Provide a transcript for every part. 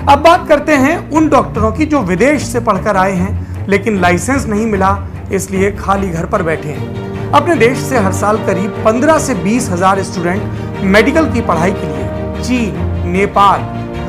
अब बात करते हैं उन डॉक्टरों की जो विदेश से पढ़कर आए हैं लेकिन लाइसेंस नहीं मिला, इसलिए खाली घर पर बैठे हैं। अपने देश से हर साल करीब 15 से 20 हजार स्टूडेंट मेडिकल की पढ़ाई के लिए चीन, नेपाल,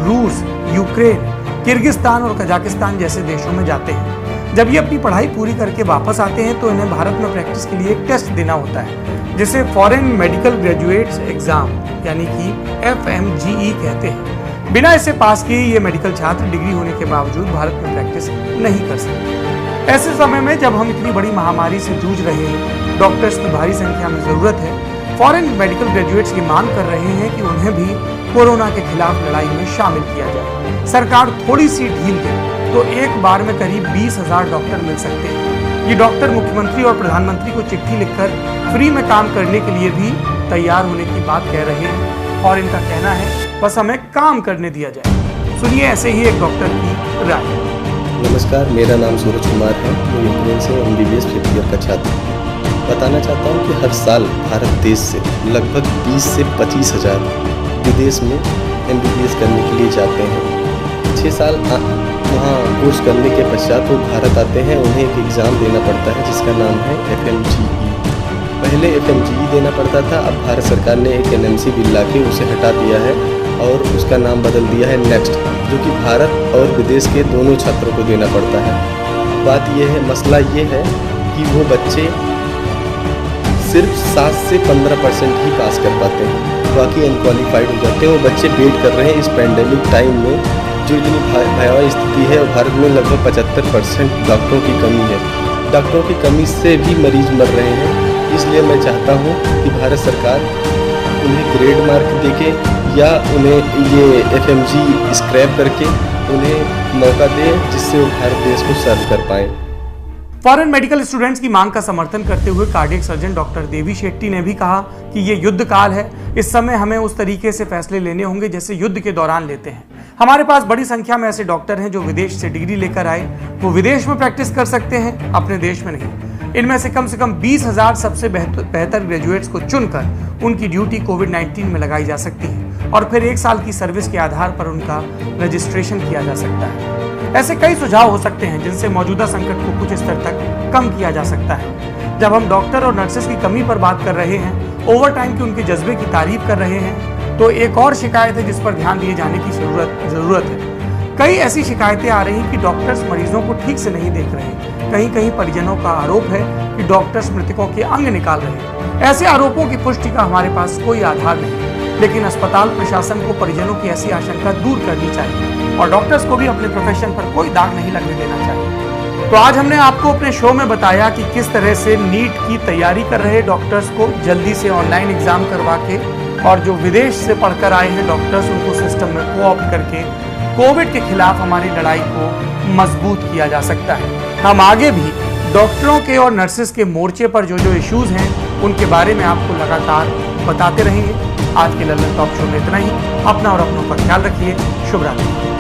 रूस, यूक्रेन, किर्गिस्तान और कजाकिस्तान जैसे देशों में जाते हैं। जब ये अपनी पढ़ाई पूरी करके वापस आते हैं तो इन्हें भारत में प्रैक्टिस के लिए एक टेस्ट देना होता है, जिसे फॉरेन मेडिकल ग्रेजुएट्स एग्जाम यानी कि FMGE कहते हैं। बिना इसे पास किए ये मेडिकल छात्र डिग्री होने के बावजूद भारत में प्रैक्टिस नहीं कर सकते। ऐसे समय में जब हम इतनी बड़ी महामारी से जूझ रहे हैं, डॉक्टर्स की भारी संख्या में जरूरत है, फॉरेन मेडिकल ग्रेजुएट्स ये मांग कर रहे हैं कि उन्हें भी कोरोना के खिलाफ लड़ाई में शामिल किया जाए। सरकार थोड़ी सी ढील दे तो एक बार में करीब 20 हजार डॉक्टर मिल सकते हैं। ये डॉक्टर मुख्यमंत्री और प्रधानमंत्री को चिट्ठी लिखकर फ्री में काम करने के लिए भी तैयार होने की बात कह रहे हैं और इनका कहना है बस हमें काम करने दिया जाए। सुनिए ऐसे ही एक डॉक्टर की राय। नमस्कार, मेरा नाम सूरज कुमार है। मैं यूक्रेन से MBBS फिफ्थ ईयर का छात्र हूँ। बताना चाहता हूँ कि हर साल भारत देश से लगभग 20 से 25 हजार विदेश में MBBS करने के लिए जाते हैं। 6 साल वहाँ कोर्स करने के पश्चात वो भारत आते हैं। उन्हें एक एग्ज़ाम देना पड़ता है जिसका नाम है FMGE। पहले FMGE देना पड़ता था, अब भारत सरकार ने एक NMC बिल ला के उसे हटा दिया है और उसका नाम बदल दिया है नेक्स्ट, जो कि भारत और विदेश के दोनों छात्रों को देना पड़ता है। बात यह है, मसला ये है कि वो बच्चे सिर्फ 7 से 15% ही पास कर पाते हैं, बाकी अनक्वालिफाइड हो जाते हैं। वो बच्चे वेट कर रहे हैं इस पैंडेमिक टाइम में, जो इतनी भयावह स्थिति है। भारत में लगभग 75% डॉक्टरों की कमी है। डॉक्टरों की कमी से भी मरीज मर रहे हैं। इसलिए मैं चाहता हूं कि भारत सरकार उन्हें ग्रेड मार्क देके या उन्हें ये FMGE स्क्रैप करके उन्हें मौका दे, जिससे वो भारत देश को सर्व कर पाएँ। फॉरेन मेडिकल स्टूडेंट्स की मांग का समर्थन करते हुए cardiac surgeon doctor Devi Shetty ने भी कहा कि ये युद्ध काल है। इस समय हमें उस तरीके से फैसले लेने होंगे जैसे युद्ध के दौरान लेते हैं। हमारे पास बड़ी संख्या में ऐसे डॉक्टर हैं जो विदेश से डिग्री लेकर आए, वो विदेश में प्रैक्टिस कर सकते हैं, अपने देश में नहीं। इनमें से कम 20 हजार सबसे बेहतर ग्रेजुएट्स को चुनकर उनकी ड्यूटी कोविड-19 में लगाई जा सकती है और फिर 1 साल की सर्विस के आधार पर उनका रजिस्ट्रेशन किया जा सकता है। ऐसे कई सुझाव हो सकते हैं जिनसे मौजूदा संकट को कुछ स्तर तक कम किया जा सकता है। जब हम डॉक्टर और नर्सेस की कमी पर बात कर रहे हैं, ओवरटाइम के उनके जज्बे की तारीफ कर रहे हैं, तो एक और शिकायत है जिस पर ध्यान दिए जाने की जरूरत है। कई ऐसी शिकायतें आ रही हैं कि डॉक्टर्स मरीजों को ठीक से नहीं देख रहे। कहीं कहीं परिजनों का आरोप है कि डॉक्टर्स मृतकों के अंग निकाल रहे हैं। ऐसे आरोपों की पुष्टि का हमारे पास कोई आधार नहीं, लेकिन अस्पताल प्रशासन को परिजनों की ऐसी आशंका दूर करनी चाहिए और डॉक्टर्स को भी अपने प्रोफेशन पर कोई दाग नहीं लगने देना चाहिए। तो आज हमने आपको अपने शो में बताया कि किस तरह से नीट की तैयारी कर रहे डॉक्टर्स को जल्दी से ऑनलाइन एग्जाम करवा के और जो विदेश से पढ़कर आए हैं डॉक्टर्स, उनको सिस्टम में कोऑप्ट करके कोविड के खिलाफ हमारी लड़ाई को मजबूत किया जा सकता है। हम आगे भी डॉक्टरों के और नर्सेस के मोर्चे पर जो इश्यूज हैं उनके बारे में आपको लगातार बताते रहेंगे। आज के ललन टॉप शो में इतना ही। अपना और अपनों का ख्याल रखिए। शुभ रात्रि।